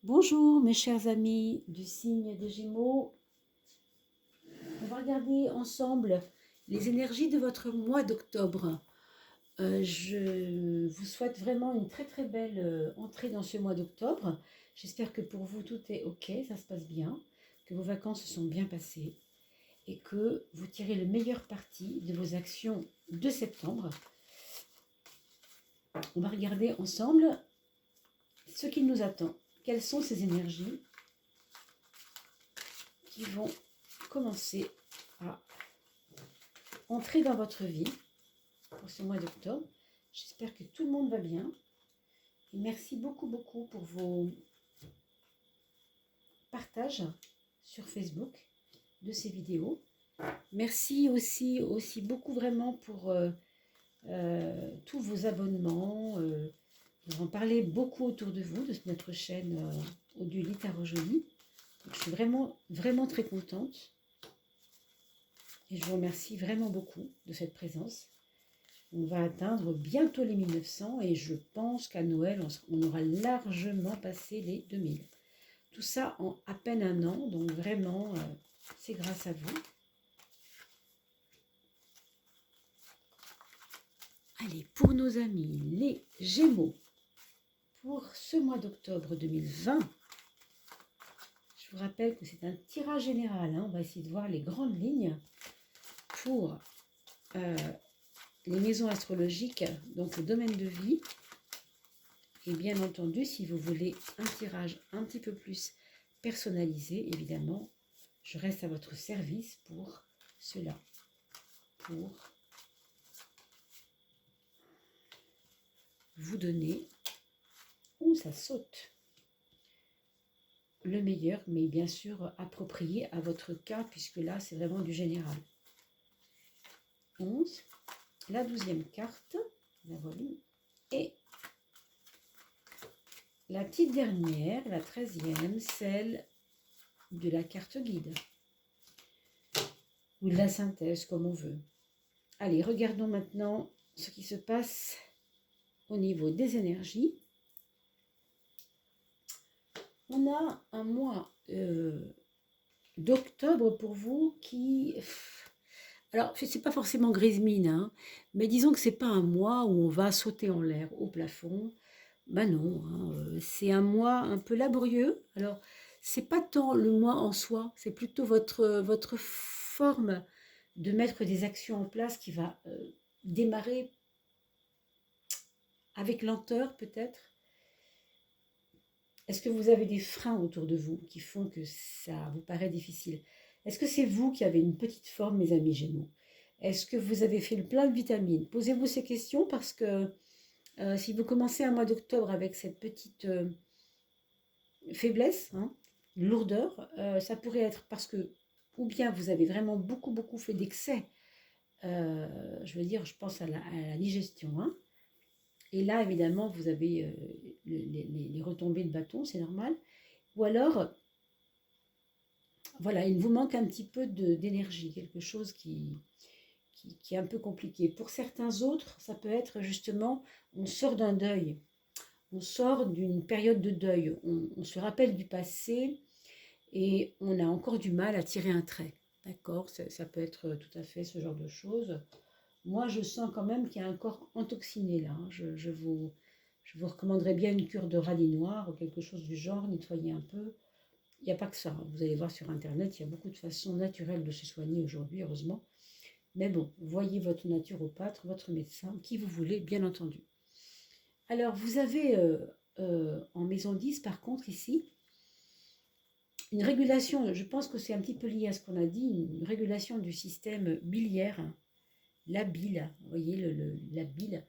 Bonjour mes chers amis du signe des Gémeaux. On va regarder ensemble les énergies de votre mois d'octobre. Je vous souhaite vraiment une très très belle entrée dans ce mois d'octobre. J'espère que pour vous tout est ok, ça se passe bien, que vos vacances se sont bien passées et que vous tirez le meilleur parti de vos actions de septembre. On va regarder ensemble ce qui nous attend. Quelles sont ces énergies qui vont commencer à entrer dans votre vie pour ce mois d'octobre. J'espère que tout le monde va bien. Et merci beaucoup pour vos partages sur Facebook de ces vidéos. Merci aussi beaucoup vraiment pour tous vos abonnements. Vous en parlez beaucoup autour de vous, de notre chaîne Oduli Tarot Joli. Je suis vraiment très contente. Et je vous remercie vraiment beaucoup de cette présence. On va atteindre bientôt les 1900 et je pense qu'à Noël, on aura largement passé les 2000. Tout ça en à peine un an, donc vraiment, c'est grâce à vous. Allez, pour nos amis, les Gémeaux, pour ce mois d'octobre 2020, je vous rappelle que c'est un tirage général. On va essayer de voir les grandes lignes pour les maisons astrologiques, donc le domaine de vie. Et bien entendu, si vous voulez un tirage un petit peu plus personnalisé, évidemment, je reste à votre service pour cela. Pour vous donner, où ça saute, le meilleur, mais bien sûr approprié à votre cas, puisque là, c'est vraiment du général. 11, la 12e carte, la voilà, et la petite dernière, la 13e, celle de la carte guide, ou de la synthèse, comme on veut. Allez, regardons maintenant ce qui se passe au niveau des énergies. On a un mois d'octobre pour vous qui... Alors, c'est pas forcément grise mine, hein, mais disons que c'est pas un mois où on va sauter en l'air, au plafond. Ben non, hein, c'est un mois un peu laborieux. Alors, c'est pas tant le mois en soi, c'est plutôt votre forme de mettre des actions en place qui va démarrer avec lenteur peut-être. Est-ce que vous avez des freins autour de vous qui font que ça vous paraît difficile? Est-ce que c'est vous qui avez une petite forme, mes amis Gémeaux? Est-ce que vous avez fait le plein de vitamines? Posez-vous ces questions parce que si vous commencez un mois d'octobre avec cette petite faiblesse, hein, lourdeur, ça pourrait être parce que, ou bien vous avez vraiment beaucoup fait d'excès, je veux dire, je pense à la digestion, hein. Et là, évidemment, vous avez les retombées de bâton, c'est normal. Ou alors, voilà, il vous manque un petit peu d'énergie, quelque chose qui est un peu compliqué. Pour certains autres, ça peut être justement, on sort d'un deuil, on sort d'une période de deuil, on se rappelle du passé et on a encore du mal à tirer un trait. D'accord, ça peut être tout à fait ce genre de choses. Moi, je sens quand même qu'il y a un corps intoxiné là. Je vous recommanderais bien une cure de radis noir ou quelque chose du genre, nettoyer un peu. Il n'y a pas que ça. Vous allez voir sur Internet, il y a beaucoup de façons naturelles de se soigner aujourd'hui, heureusement. Mais bon, voyez votre naturopathe, votre médecin, qui vous voulez, bien entendu. Alors, vous avez en maison 10, par contre, ici, une régulation, je pense que c'est un petit peu lié à ce qu'on a dit, une régulation du système biliaire, la bile, vous voyez, la bile.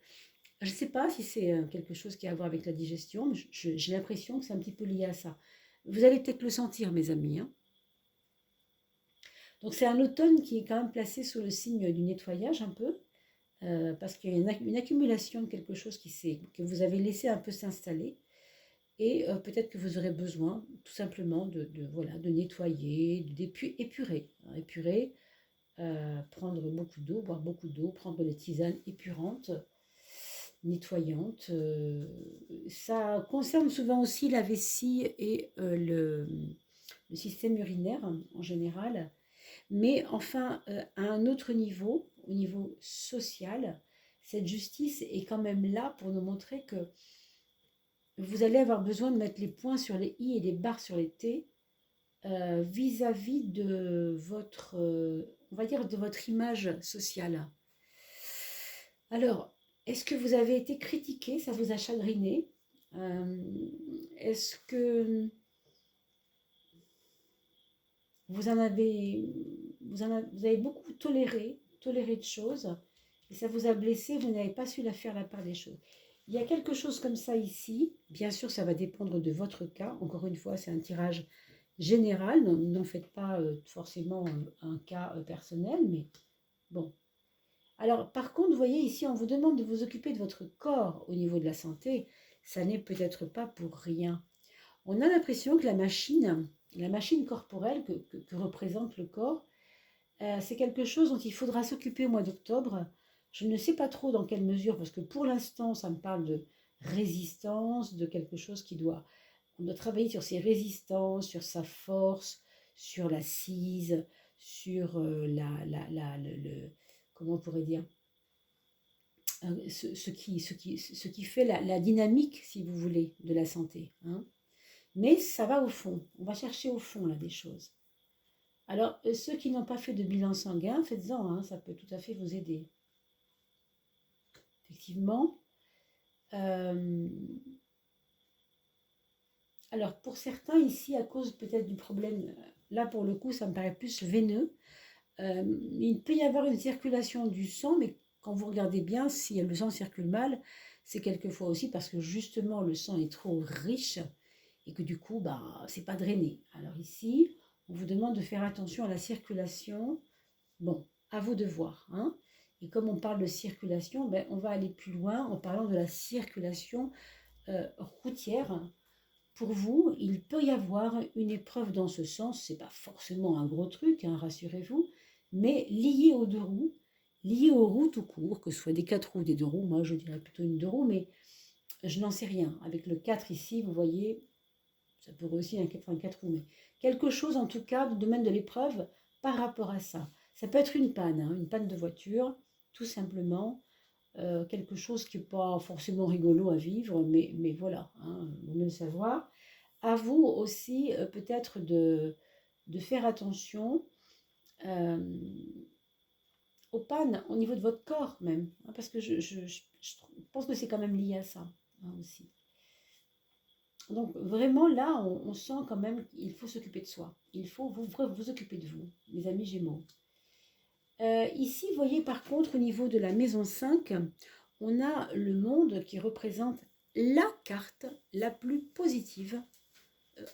Je ne sais pas si c'est quelque chose qui a à voir avec la digestion, mais j'ai l'impression que c'est un petit peu lié à ça. Vous allez peut-être le sentir, mes amis, hein. Donc c'est un automne qui est quand même placé sous le signe du nettoyage un peu, parce qu'il y a une accumulation de quelque chose que vous avez laissé un peu s'installer. Et peut-être que vous aurez besoin tout simplement voilà, de nettoyer, d'épurer. Prendre beaucoup d'eau, boire beaucoup d'eau, prendre des tisanes épurantes. nettoyante. Ça concerne souvent aussi la vessie et le système urinaire en général. Mais enfin, à un autre niveau, au niveau social, cette justice est quand même là pour nous montrer que vous allez avoir besoin de mettre les points sur les i et les barres sur les t vis-à-vis de votre, on va dire, de votre image sociale. Alors, est-ce que vous avez été critiqué? Ça vous a chagriné? Est-ce que vous en avez, vous avez beaucoup toléré de choses, et ça vous a blessé, vous n'avez pas su faire la part des choses. Il y a quelque chose comme ça ici. Bien sûr, ça va dépendre de votre cas. Encore une fois, c'est un tirage général. N'en faites pas forcément un cas personnel, mais bon. Alors, par contre, vous voyez ici, on vous demande de vous occuper de votre corps au niveau de la santé. Ça n'est peut-être pas pour rien. On a l'impression que la machine corporelle que représente le corps, c'est quelque chose dont il faudra s'occuper au mois d'octobre. Je ne sais pas trop dans quelle mesure, parce que pour l'instant, ça me parle de résistance, de quelque chose on doit travailler sur ses résistances, sur sa force, sur l'assise, sur comment on pourrait dire, ce qui fait la dynamique, si vous voulez, de la santé. Hein. Mais ça va au fond, on va chercher au fond là des choses. Alors, ceux qui n'ont pas fait de bilan sanguin, faites-en, hein, ça peut tout à fait vous aider. Effectivement. Alors, pour certains ici, à cause peut-être du problème, là pour le coup, ça me paraît plus veineux, il peut y avoir une circulation du sang, mais quand vous regardez bien, si le sang circule mal, c'est quelquefois aussi parce que justement le sang est trop riche et que du coup, c'est pas drainé. Alors ici, on vous demande de faire attention à la circulation. Bon, à vous de voir. Hein. Et comme on parle de circulation, on va aller plus loin en parlant de la circulation routière. Pour vous, il peut y avoir une épreuve dans ce sens. Ce n'est pas forcément un gros truc, hein, rassurez-vous, mais lié aux deux roues, lié aux roues tout court, que ce soit des 4 roues, des 2 roues. Moi, je dirais plutôt une 2 roues, mais je n'en sais rien. Avec le 4 ici, vous voyez, ça pourrait aussi être un 4 roues, mais quelque chose en tout cas du domaine de l'épreuve par rapport à ça. Ça peut être une panne de voiture, tout simplement, quelque chose qui n'est pas forcément rigolo à vivre, mais voilà, hein, vaut mieux le savoir. À vous aussi, peut-être de faire attention aux pannes au niveau de votre corps même, hein, parce que je pense que c'est quand même lié à ça hein, aussi. Donc vraiment là, on sent quand même qu'il faut s'occuper de soi. Il faut vous occuper de vous, mes amis Gémeaux. Ici, vous voyez par contre au niveau de la maison 5, on a le monde qui représente la carte la plus positive,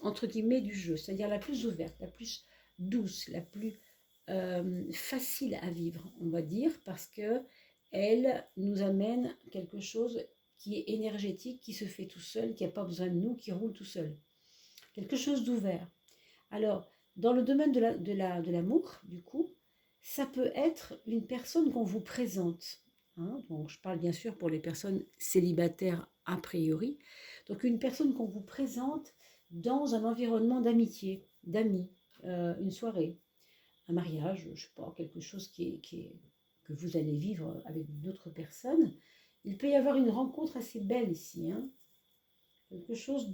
entre guillemets, du jeu, c'est-à-dire la plus ouverte, la plus douce, la plus facile à vivre, on va dire, parce que elle nous amène quelque chose qui est énergétique, qui se fait tout seul, qui n'a pas besoin de nous, qui roule tout seul. Quelque chose d'ouvert. Alors, dans le domaine de l'amour, du coup, ça peut être une personne qu'on vous présente. Hein, donc, je parle bien sûr pour les personnes célibataires a priori. Donc, une personne qu'on vous présente dans un environnement d'amitié, d'amis, une soirée, un mariage, je ne sais pas, quelque chose que vous allez vivre avec d'autres personnes. Il peut y avoir une rencontre assez belle ici. Hein, quelque chose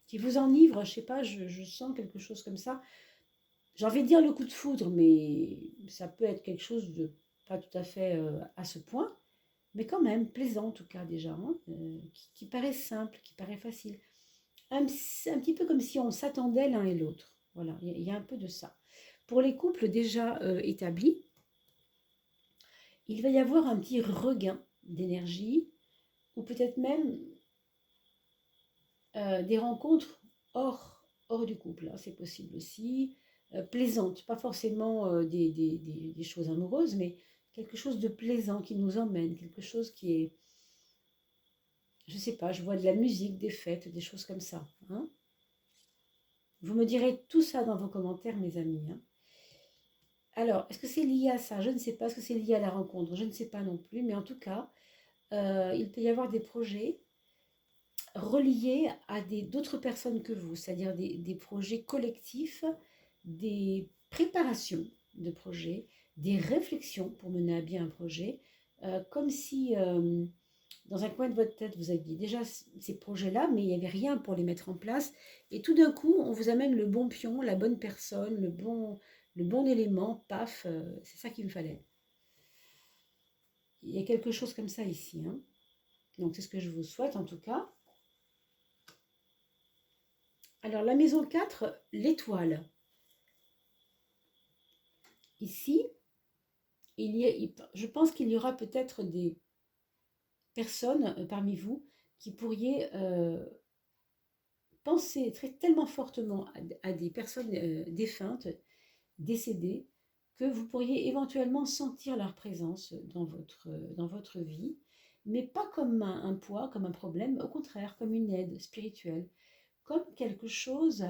qui vous enivre, je ne sais pas, je sens quelque chose comme ça. J'ai envie de dire le coup de foudre, mais ça peut être quelque chose de pas tout à fait à ce point, mais quand même plaisant en tout cas déjà, hein, qui paraît simple, qui paraît facile. Un petit peu comme si on s'attendait l'un et l'autre. Voilà, il y a un peu de ça. Pour les couples déjà établis, il va y avoir un petit regain d'énergie, ou peut-être même des rencontres hors du couple. Hein, c'est possible aussi. Plaisantes, pas forcément des choses amoureuses, mais quelque chose de plaisant qui nous emmène, quelque chose qui est, je sais pas, je vois de la musique, des fêtes, des choses comme ça. Hein. Vous me direz tout ça dans vos commentaires, mes amis. Hein. Alors, est-ce que c'est lié à ça? Je ne sais pas. Est-ce que c'est lié à la rencontre? Je ne sais pas non plus, mais en tout cas, il peut y avoir des projets reliés à d'autres personnes que vous, c'est-à-dire des projets collectifs, des préparations de projets, des réflexions pour mener à bien un projet, comme si dans un coin de votre tête, vous aviez déjà ces projets-là, mais il n'y avait rien pour les mettre en place. Et tout d'un coup, on vous amène le bon pion, la bonne personne, le bon élément, paf, c'est ça qu'il me fallait. Il y a quelque chose comme ça ici, hein. Donc c'est ce que je vous souhaite en tout cas. Alors la maison 4, l'étoile. Ici, je pense qu'il y aura peut-être des personnes parmi vous qui pourriez penser tellement fortement à des personnes défuntes, décédées, que vous pourriez éventuellement sentir leur présence dans votre vie, mais pas comme un poids, comme un problème, au contraire, comme une aide spirituelle, comme quelque chose,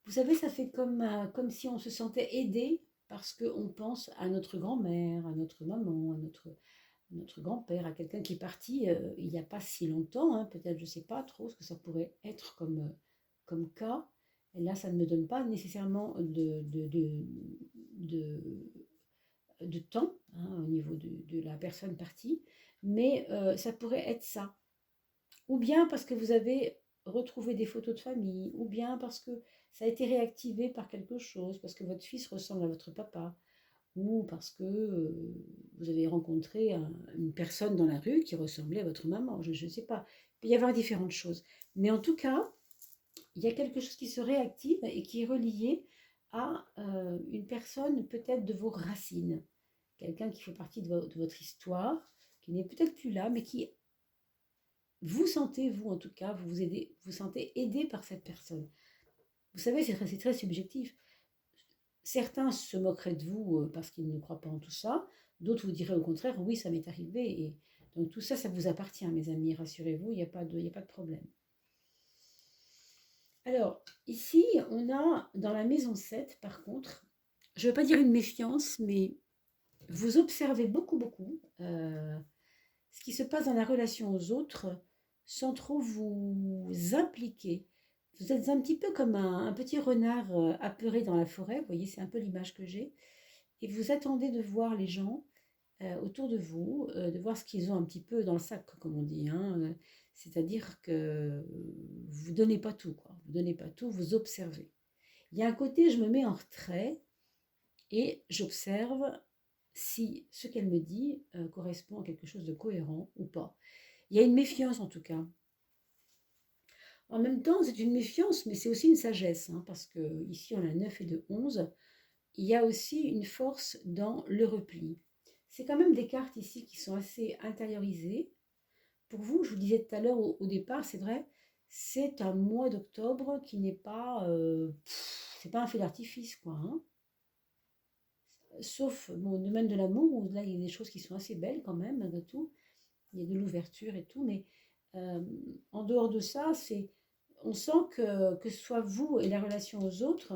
vous savez, ça fait comme si on se sentait aidé parce qu'on pense à notre grand-mère, à notre maman, à notre grand-père, à quelqu'un qui est parti il n'y a pas si longtemps, hein, peut-être, je ne sais pas trop ce que ça pourrait être comme cas. Et là, ça ne me donne pas nécessairement de temps hein, au niveau de la personne partie, mais ça pourrait être ça. Ou bien parce que vous avez retrouvé des photos de famille, ou bien parce que ça a été réactivé par quelque chose, parce que votre fils ressemble à votre papa, ou parce que vous avez rencontré une personne dans la rue qui ressemblait à votre maman, je ne sais pas. Il peut y avoir différentes choses. Mais en tout cas, il y a quelque chose qui se réactive et qui est relié à une personne peut-être de vos racines. Quelqu'un qui fait partie de votre histoire, qui n'est peut-être plus là, mais qui vous sentez, vous en tout cas, vous sentez aidé par cette personne. Vous savez, c'est très subjectif. Certains se moqueraient de vous parce qu'ils ne croient pas en tout ça. D'autres vous diraient au contraire, oui, ça m'est arrivé. Et donc tout ça, ça vous appartient, mes amis. Rassurez-vous, il n'y a pas de problème. Alors, ici, on a dans la maison 7, par contre, je ne veux pas dire une méfiance, mais vous observez beaucoup, ce qui se passe dans la relation aux autres sans trop vous impliquer. Vous êtes un petit peu comme un petit renard apeuré dans la forêt, vous voyez, c'est un peu l'image que j'ai, et vous attendez de voir les gens autour de vous, de voir ce qu'ils ont un petit peu dans le sac, comme on dit, hein, c'est-à-dire que vous ne donnez pas tout, quoi. Vous ne donnez pas tout, vous observez. Il y a un côté, je me mets en retrait et j'observe si ce qu'elle me dit correspond à quelque chose de cohérent ou pas. Il y a une méfiance en tout cas. En même temps, c'est une méfiance, mais c'est aussi une sagesse, hein, parce que ici on a 9 et de 11. Il y a aussi une force dans le repli. C'est quand même des cartes ici qui sont assez intériorisées. Pour vous, je vous disais tout à l'heure au départ, c'est vrai, c'est un mois d'octobre qui n'est pas, c'est pas un feu d'artifice, quoi, hein. Sauf mon domaine de l'amour, où là il y a des choses qui sont assez belles quand même, malgré tout. Il y a de l'ouverture et tout, mais en dehors de ça, on sent que ce soit vous et la relation aux autres,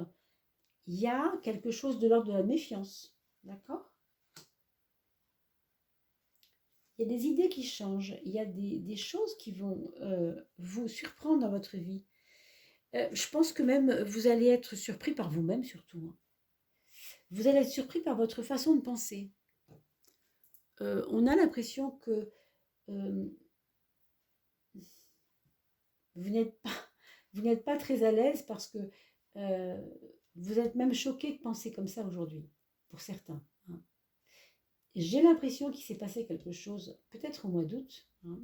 il y a quelque chose de l'ordre de la méfiance. D'accord? Il y a des idées qui changent, il y a des choses qui vont vous surprendre dans votre vie. Je pense que même vous allez être surpris par vous-même surtout, hein. Vous allez être surpris par votre façon de penser. On a l'impression que euh, vous n'êtes pas très à l'aise parce que euh, vous êtes même choqué de penser comme ça aujourd'hui, pour certains, hein. J'ai l'impression qu'il s'est passé quelque chose, peut-être au mois d'août, hein,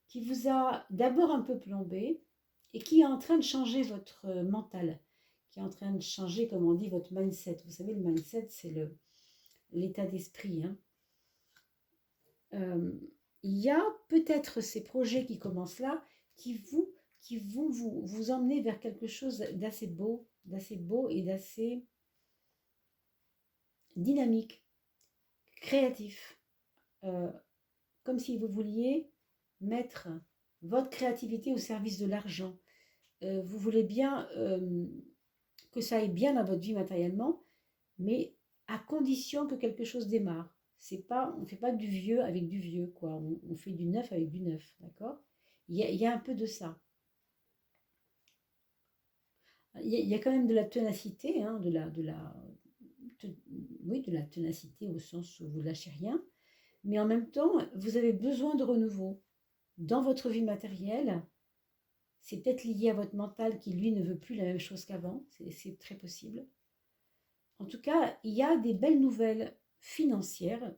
qui vous a d'abord un peu plombé et qui est en train de changer votre mental, qui est en train de changer, comme on dit, votre mindset. Vous savez, le mindset, c'est l'état d'esprit, hein. Il y a peut-être ces projets qui commencent là, qui vont vous emmener vers quelque chose d'assez beau et d'assez dynamique, créatif. Euh, Comme si vous vouliez mettre votre créativité au service de l'argent. Vous voulez bien que ça aille bien dans votre vie matériellement, mais à condition que quelque chose démarre. On ne fait pas du vieux avec du vieux, quoi. On fait du neuf avec du neuf, d'accord? Il y a un peu de ça. Il y a quand même de la ténacité, hein, te- oui, de la ténacité au sens où vous lâchez rien, mais en même temps, vous avez besoin de renouveau. Dans votre vie matérielle, c'est peut-être lié à votre mental qui, lui, ne veut plus la même chose qu'avant, c'est très possible. En tout cas, il y a des belles nouvelles financières,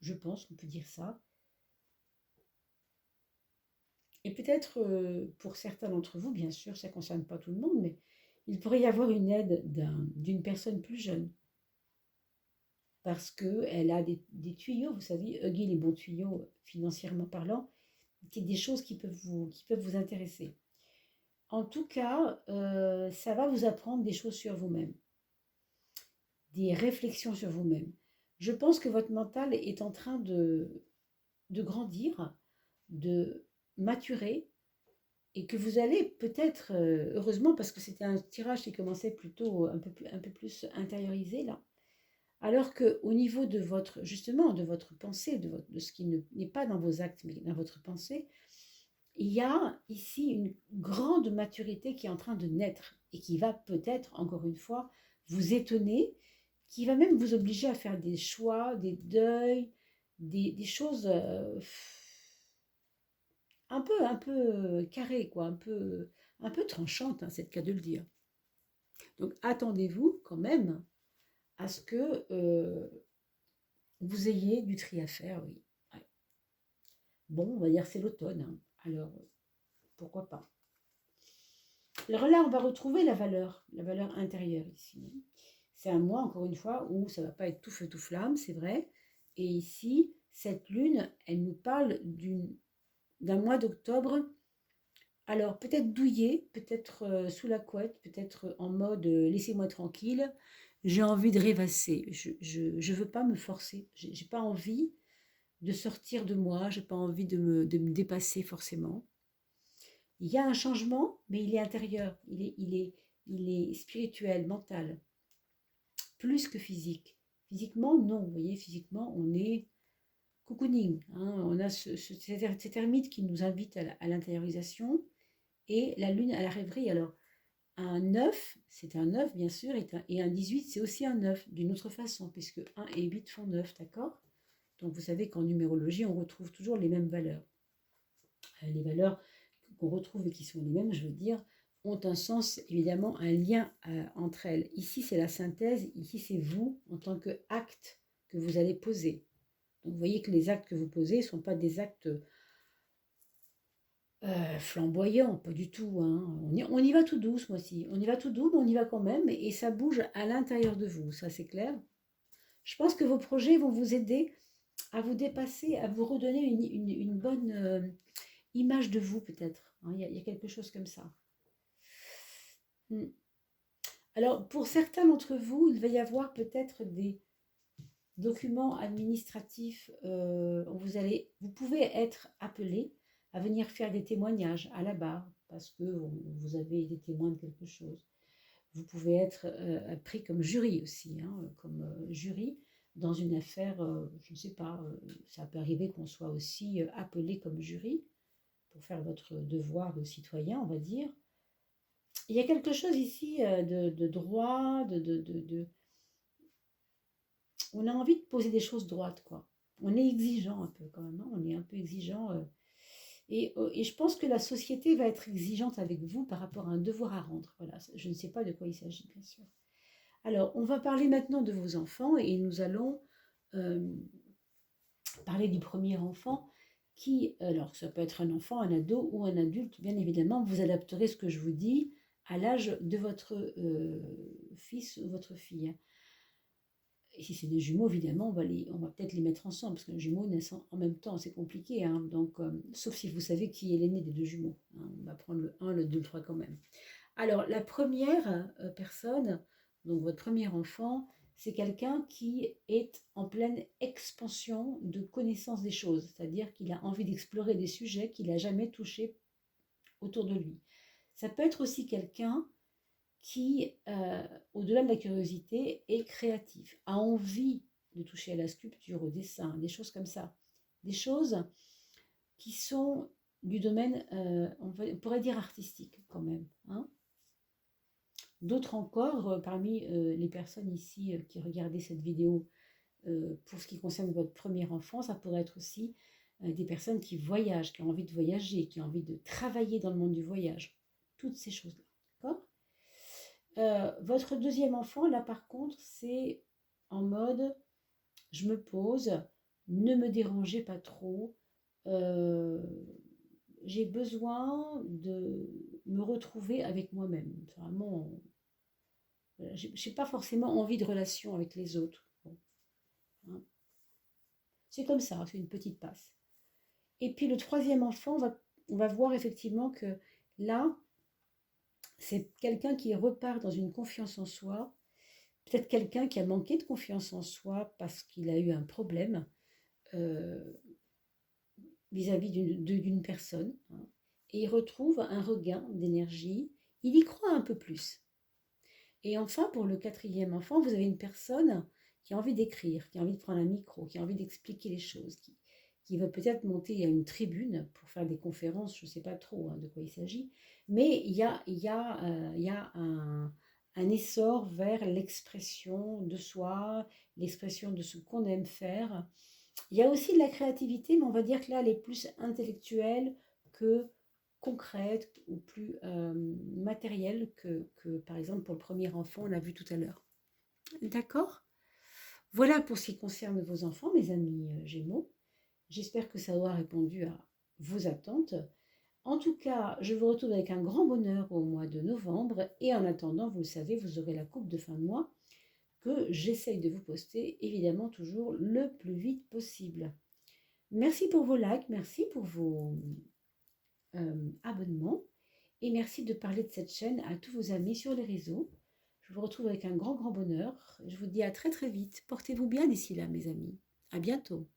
je pense qu'on peut dire ça. Et peut-être pour certains d'entre vous, bien sûr, ça ne concerne pas tout le monde, mais il pourrait y avoir une aide d'une personne plus jeune. Parce qu'elle a des tuyaux, vous savez, hugger les bons tuyaux financièrement parlant, c'est des choses qui peuvent vous intéresser. En tout cas, ça va vous apprendre des choses sur vous-même, des réflexions sur vous-même. Je pense que votre mental est en train de grandir, de maturer, et que vous allez peut-être, heureusement, parce que c'était un tirage qui commençait plutôt un peu plus intériorisé là, alors qu'au niveau de votre, justement, de votre pensée, de ce qui n'est pas dans vos actes, mais dans votre pensée, il y a ici une grande maturité qui est en train de naître et qui va peut-être, encore une fois, vous étonner, qui va même vous obliger à faire des choix, des deuils, des choses un peu carrées, quoi, un peu tranchantes, hein, c'est le cas de le dire. Donc attendez-vous quand même à ce que vous ayez du tri à faire, oui. Ouais. Bon, on va dire c'est l'automne, hein. Alors pourquoi pas. Alors là, on va retrouver la valeur intérieure ici. C'est un mois, encore une fois, où ça ne va pas être tout feu, tout flamme, c'est vrai. Et ici, cette lune, elle nous parle d'un mois d'octobre. Alors, peut-être douillet, peut-être sous la couette, peut-être en mode laissez-moi tranquille. J'ai envie de rêvasser. Je veux pas me forcer. J'ai pas envie de sortir de moi. J'ai pas envie de me dépasser forcément. Il y a un changement, mais il est intérieur. Il est spirituel, mental, plus que physique. Physiquement, non. Vous voyez, physiquement, on est cocooning, hein. On a cette ermite qui nous invite à l'intériorisation et la lune à la rêverie. Alors, un 9, c'est un 9 bien sûr, et un 18, c'est aussi un 9 d'une autre façon, puisque 1 et 8 font 9, d'accord? Donc vous savez qu'en numérologie, on retrouve toujours les mêmes valeurs. Les valeurs qu'on retrouve et qui sont les mêmes, je veux dire, ont un sens, évidemment, un lien entre elles. Ici, c'est la synthèse, ici, c'est vous en tant qu'acte que vous allez poser. Donc vous voyez que les actes que vous posez ne sont pas des actes flamboyant, pas du tout, hein. On y va tout doux ce mois-ci. On y va tout doux, mais on y va quand même. Et ça bouge à l'intérieur de vous, ça c'est clair. Je pense que vos projets vont vous aider à vous dépasser, à vous redonner une bonne image de vous peut-être, hein. Il y a quelque chose comme ça. Hmm. Alors pour certains d'entre vous, il va y avoir peut-être des documents administratifs. Vous pouvez être appelé à venir faire des témoignages à la barre parce que vous avez été témoin de quelque chose. Vous pouvez être pris comme jury aussi, hein, comme jury dans une affaire, je ne sais pas, ça peut arriver qu'on soit aussi appelé comme jury pour faire votre devoir de citoyen, on va dire. Il y a quelque chose ici de droit, on a envie de poser des choses droites, quoi. On est exigeant un peu quand même, hein. On est un peu exigeant. Et je pense que la société va être exigeante avec vous par rapport à un devoir à rendre. Voilà, je ne sais pas de quoi il s'agit, bien sûr. Alors, on va parler maintenant de vos enfants et nous allons euh, parler du premier enfant qui, alors ça peut être un enfant, un ado ou un adulte, bien évidemment, vous adapterez ce que je vous dis à l'âge de votre fils ou votre fille. Et si c'est des jumeaux, évidemment, on va peut-être les mettre ensemble, parce qu'un jumeau naît en même temps, c'est compliqué, hein. Donc, sauf si vous savez qui est l'aîné des deux jumeaux, hein. On va prendre le 1, le 2, le 3 quand même. Alors, la première personne, donc votre premier enfant, c'est quelqu'un qui est en pleine expansion de connaissance des choses, c'est-à-dire qu'il a envie d'explorer des sujets qu'il n'a jamais touchés autour de lui. Ça peut être aussi quelqu'un qui, au-delà de la curiosité, est créatif, a envie de toucher à la sculpture, au dessin, des choses comme ça. Des choses qui sont du domaine, on pourrait dire artistique quand même. Hein. D'autres encore, parmi les personnes ici qui regardaient cette vidéo, pour ce qui concerne votre premier enfant, ça pourrait être aussi des personnes qui voyagent, qui ont envie de voyager, qui ont envie de travailler dans le monde du voyage. Toutes ces choses-là. D'accord. Votre deuxième enfant, là par contre, c'est en mode, je me pose, ne me dérangez pas trop, j'ai besoin de me retrouver avec moi-même. Vraiment, je n'ai pas forcément envie de relation avec les autres. Bon, hein. C'est comme ça, c'est une petite passe. Et puis le troisième enfant, on va voir effectivement que là, c'est quelqu'un qui repart dans une confiance en soi, peut-être quelqu'un qui a manqué de confiance en soi parce qu'il a eu un problème vis-à-vis d'une personne, hein, et il retrouve un regain d'énergie, il y croit un peu plus. Et enfin, pour le quatrième enfant, vous avez une personne qui a envie d'écrire, qui a envie de prendre un micro, qui a envie d'expliquer les choses, qui va peut-être monter à une tribune pour faire des conférences, je ne sais pas trop de quoi il s'agit, mais il y a un essor vers l'expression de soi, l'expression de ce qu'on aime faire. Il y a aussi de la créativité, mais on va dire que là, elle est plus intellectuelle que concrète ou plus matérielle que, par exemple, pour le premier enfant, on l'a vu tout à l'heure. D'accord? Voilà pour ce qui concerne vos enfants, mes amis Gémeaux. J'espère que ça aura répondu à vos attentes. En tout cas, je vous retrouve avec un grand bonheur au mois de novembre. Et en attendant, vous le savez, vous aurez la coupe de fin de mois que j'essaye de vous poster, évidemment, toujours le plus vite possible. Merci pour vos likes, merci pour vos abonnements. Et merci de parler de cette chaîne à tous vos amis sur les réseaux. Je vous retrouve avec un grand bonheur. Je vous dis à très vite. Portez-vous bien d'ici là, mes amis. À bientôt.